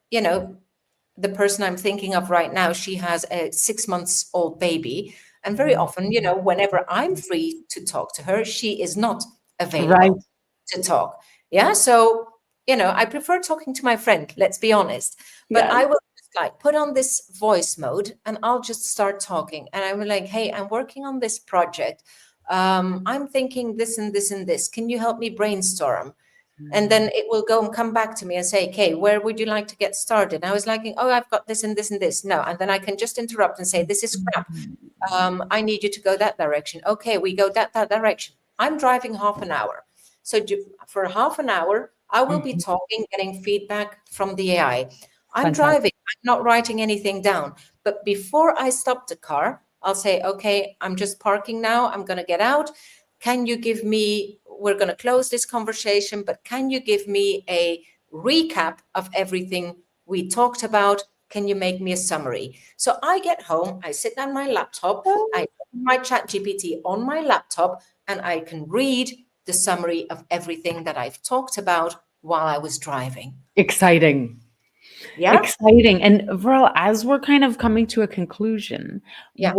the person I'm thinking of right now, she has a 6 months old baby. And very often, whenever I'm free to talk to her, she is not Right. available to talk. Yeah. So, I prefer talking to my friend, let's be honest. But Yes. I will just like put on this voice mode and I'll just start talking. And I'm like, hey, I'm working on this project. I'm thinking this and this and this. Can you help me brainstorm? And then it will go and come back to me and say, okay, where would you like to get started? And I was like, oh, I've got this and this and this. No. And then I can just interrupt and say, this is crap. I need you to go that direction. Okay, we go that direction. I'm driving half an hour. So for half an hour, I will be Mhm. talking, getting feedback from the AI. I'm Fantastic. driving, I'm not writing anything down. But before I stop the car, I'll say, okay, I'm just parking now. I'm going to get out. Can you give me, we're going to close this conversation, but can you give me a recap of everything we talked about? Can you make me a summary? So I get home, I sit on my laptop, I open my ChatGPT on my laptop, and I can read the summary of everything that I've talked about while I was driving. Exciting. Yeah? Exciting. And Veerle, as we're kind of coming to a conclusion, Yeah.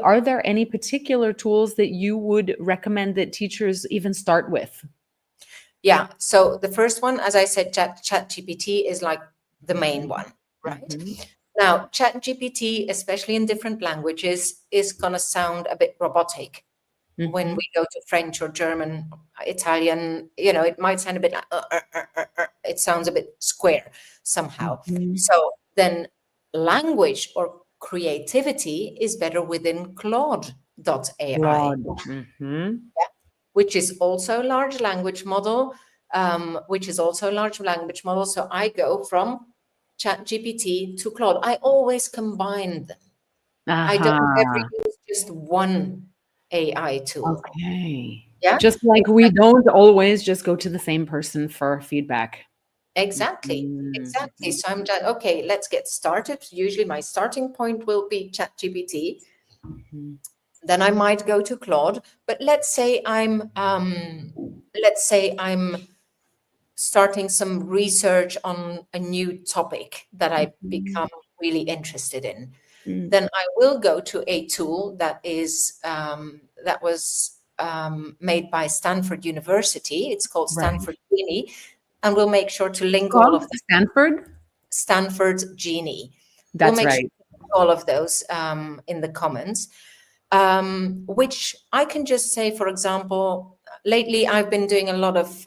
are there any particular tools that you would recommend that teachers even start with? Yeah. So the first one, as I said, ChatGPT is like the main Mhm. one, right? Mhm. Now, ChatGPT, especially in different languages, is going to sound a bit robotic when Mhm. we go to French or German, Italian. You know, it might sound a bit, it sounds a bit square somehow. Mhm. So then language or creativity is better within Claude.ai, Claude. Mhm. which is also a large language model, So I go from ChatGPT to Claude. I always combine them. I don't ever Uh-huh. use just one AI tool. Okay. Yeah, Just like we don't always just go to the same person for feedback. exactly. Mhm. Exactly. So I'm just, okay, let's get started. Usually my starting point will be ChatGPT. Mhm. Then I might go to Claude. But let's say I'm starting some research on a new topic that I Mhm. become really interested in. Mhm. Then I will go to a tool that was made by Stanford University. It's called Right. Stanford Genie, and we'll make sure to link all of Called them. Stanford? Stanford Genie. We'll That's make sure right. to link all of those in the comments. Which I can just say, for example, lately I've been doing a lot of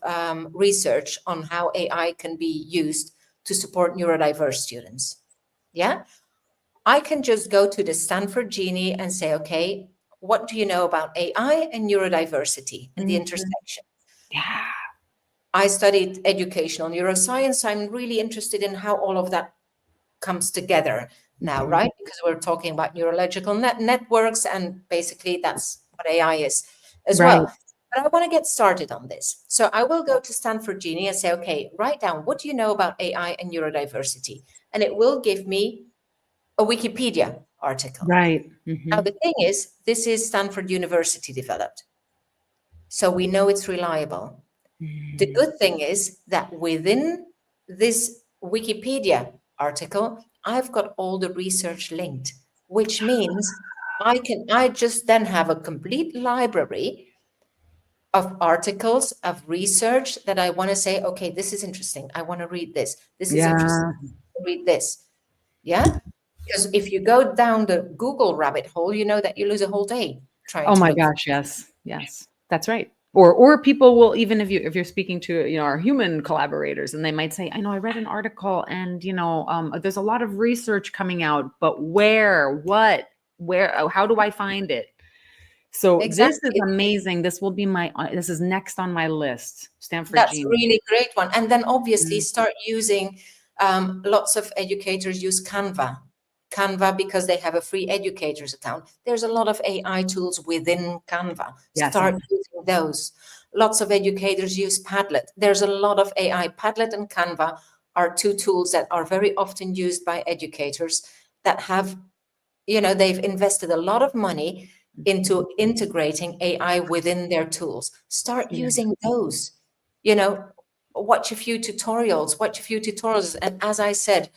research on how AI can be used to support neurodiverse students. Yeah, I can just go to the Stanford Genie and say, okay, what do you know about AI and neurodiversity and the Mhm. intersection? Yeah. I studied educational neuroscience. I'm really interested in how all of that comes together now, Mhm. right? Because we're talking about neurological networks, and basically that's what AI is as Right. well. But I want to get started on this. So I will go to Stanford Genie and say, okay, write down what do you know about AI and neurodiversity? And it will give me a Wikipedia article. Right. Now, Mhm. the thing is, this is Stanford University developed. So we know it's reliable. The Mhm. good thing is that within this Wikipedia article, I've got all the research linked, which means I just then have a complete library of articles of research that I want to say, okay, this is interesting. I want to read this. This is interesting. Yeah. Read this. Yeah. Because if you go down the Google rabbit hole, you know that you lose a whole day trying Oh to my look. gosh, yes. Yes. That's right. Or people will, even if you're speaking to, our human collaborators, and they might say, I know I read an article, and there's a lot of research coming out, but how do I find it? So this is Exactly. amazing. This is next on my list. Stanford That's a Genie. really great one. And then obviously Mhm. start using, lots of educators use Canva because they have a free educators account. There's a lot of AI tools within Canva. Yes. Start using those. Lots of educators use Padlet. There's a lot of AI. Padlet and Canva are two tools that are very often used by educators that have, they've invested a lot of money Mhm. into integrating AI within their tools. Start Yeah. using those. You know, watch a few tutorials. And as I said,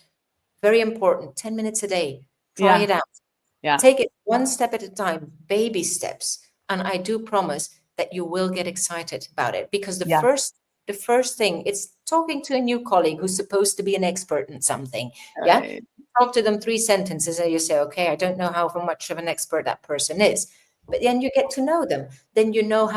very important, 10 minutes a day. Try Yeah. it out. Yeah. Take it one step at a time, baby steps. And I do promise that you will get excited about it, because Yeah. the first thing, it's talking to a new colleague who's supposed to be an expert in something. Yeah. Right. Talk to them 3 sentences and you say, okay, I don't know how much of an expert that person is. But then you get to know them. Then you know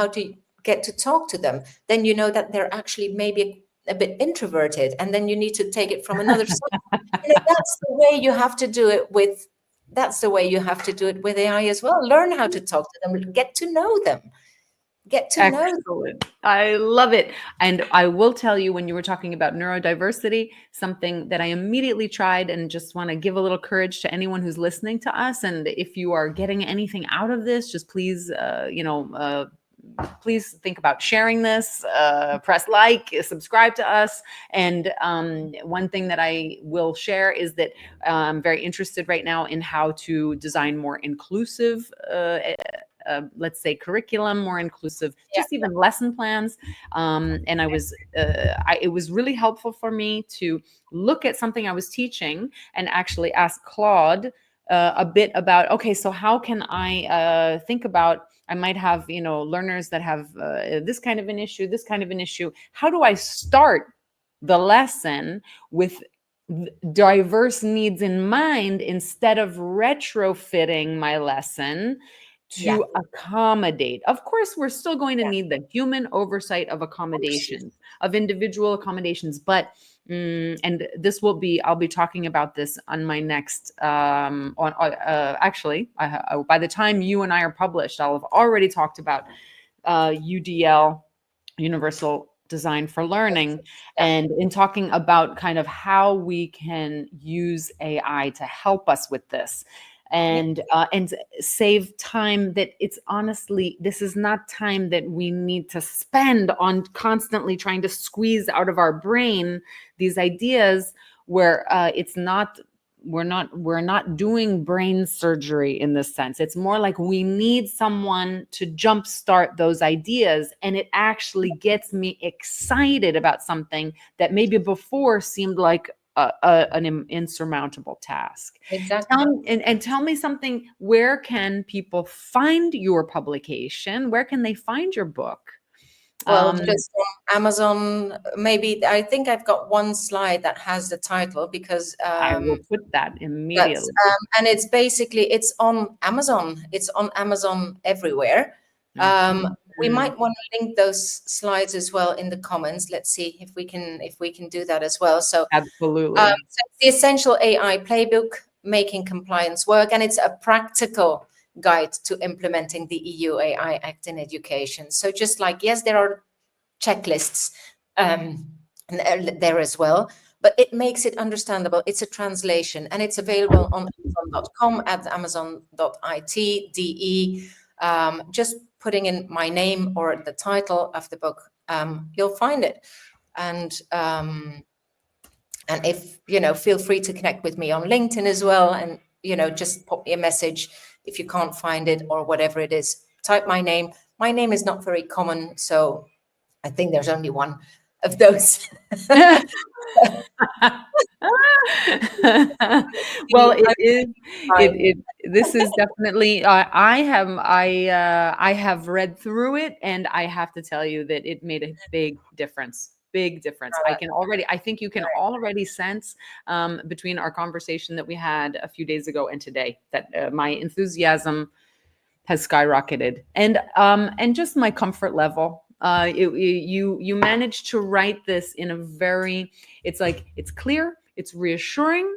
get to talk to them, then you know that they're actually maybe a bit introverted, and then you need to take it from another side. That's the way you have to do it with. That's the way you have to do it with AI as well. Learn how to talk to them, get to know them, get to know them. Excellent. I love it. And I will tell you, when you were talking about neurodiversity, something that I immediately tried, and just want to give a little courage to anyone who's listening to us. And if you are getting anything out of this, just please, please think about sharing this, press like, subscribe to us. And one thing that I will share is that I'm very interested right now in how to design more inclusive let's say curriculum, more inclusive, Yeah, just even lesson plans. And it was really helpful for me to look at something I was teaching and actually ask Claude a bit about, okay, so how can I think about, I might have, learners that have this kind of an issue, this kind of an issue. How do I start the lesson with diverse needs in mind, instead of retrofitting my lesson yeah, to accommodate? Of course, we're still going to yeah. need the human oversight of accommodations, of individual accommodations, but and this will be, I'll be talking about this on my next actually, by the time you and I are published, I'll have already talked about UDL, Universal Design for Learning, Yeah, and in talking about kind of how we can use AI to help us with this, yeah, and save time that, it's honestly, this is not time that we need to spend on constantly trying to squeeze out of our brain these ideas, where it's not, we're not doing brain surgery in this sense. It's more like we need someone to jumpstart those ideas, and it actually gets me excited about something that maybe before seemed like an insurmountable task. exactly. And tell me something. Where can people find your publication? Where can they find your book? Well, Um, just on Amazon, maybe I think I've got one slide that has the title because I will put that that's immediately. and it's basically it's on Amazon. It's on Amazon everywhere. Mhm. We might want to link those slides as well in the comments. Let's see if we can do that as well. So, Absolutely. so it's the Essential AI Playbook, making compliance work, and it's a practical guide to implementing the EU AI Act in education. So just like, yes, there are checklists there as well, but it makes it understandable. It's a translation, and it's available on Amazon.com, at Amazon.it, DE. Just putting in my name or the title of the book, you'll find it. And if feel free to connect with me on LinkedIn as well, and just pop me a message if you can't find it or whatever it is. Type my name. My name is not very common, so I think there's only one of those. Well, it I'm is. fine. This is definitely. I have read through it, and I have to tell you that it made a big difference. Big difference. I can already. I think you can already sense, between our conversation that we had a few days ago and today, that my enthusiasm has skyrocketed, and just my comfort level. You managed to write this in a very, it's like, it's clear, it's reassuring,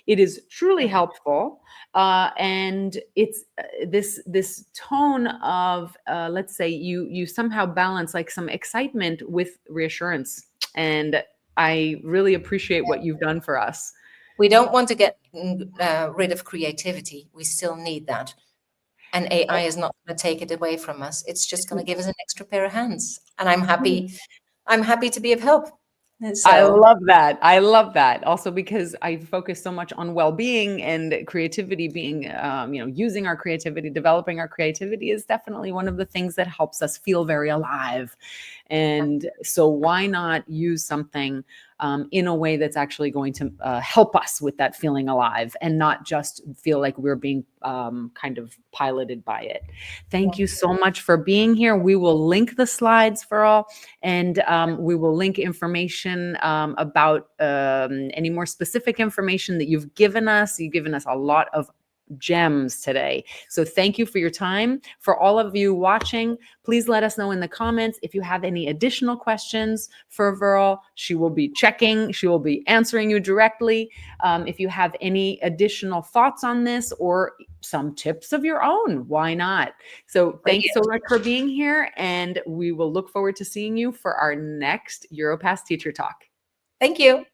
it is truly helpful, and it's this tone of, let's say, you somehow balance like some excitement with reassurance, and I really appreciate what you've done for us. We don't want to get rid of creativity. We still need that. And AI is not going to take it away from us. It's just going to give us an extra pair of hands. And I'm happy. I'm happy to be of help. And I so, love that. I love that. Also, because I focus so much on well-being and creativity, being, using our creativity, developing our creativity is definitely one of the things that helps us feel very alive. And so, why not use something in a way that's actually going to help us with that feeling alive, and not just feel like we're being kind of piloted by it? Thank you so much for being here. We will link the slides for all, and we will link information about any more specific information that you've given us. You've given us a lot of gems today. So thank you for your time. For all of you watching, please let us know in the comments if you have any additional questions for Veerle. She will be checking, she will be answering you directly. If you have any additional thoughts on this or some tips of your own, why not? So thanks so much for being here, and we will look forward to seeing you for our next Europass Teacher Talk. Thank you.